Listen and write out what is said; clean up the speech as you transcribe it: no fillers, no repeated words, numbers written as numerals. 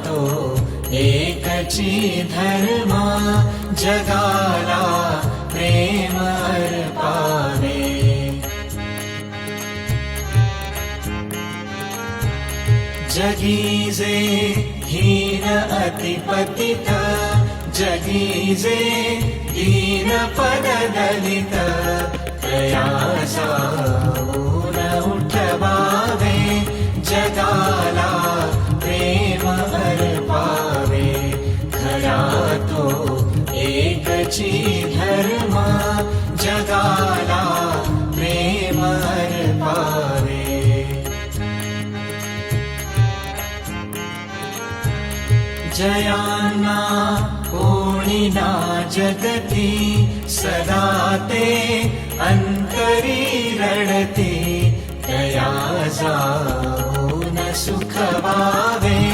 तो एकची धर्मा जगाला प्रेम अर्पावे जगी जे हीन अतिपतित जगी जे दीन पददलित प्रयासा ऊन उठवावे जगाला प्रेम अर्पावे खरा तो एकची धर्मा जगाला प्रेम अर्पावे जयांना कोणीना जगती सदा ते अंतरी रडती तया जाऊन सुख व्हावे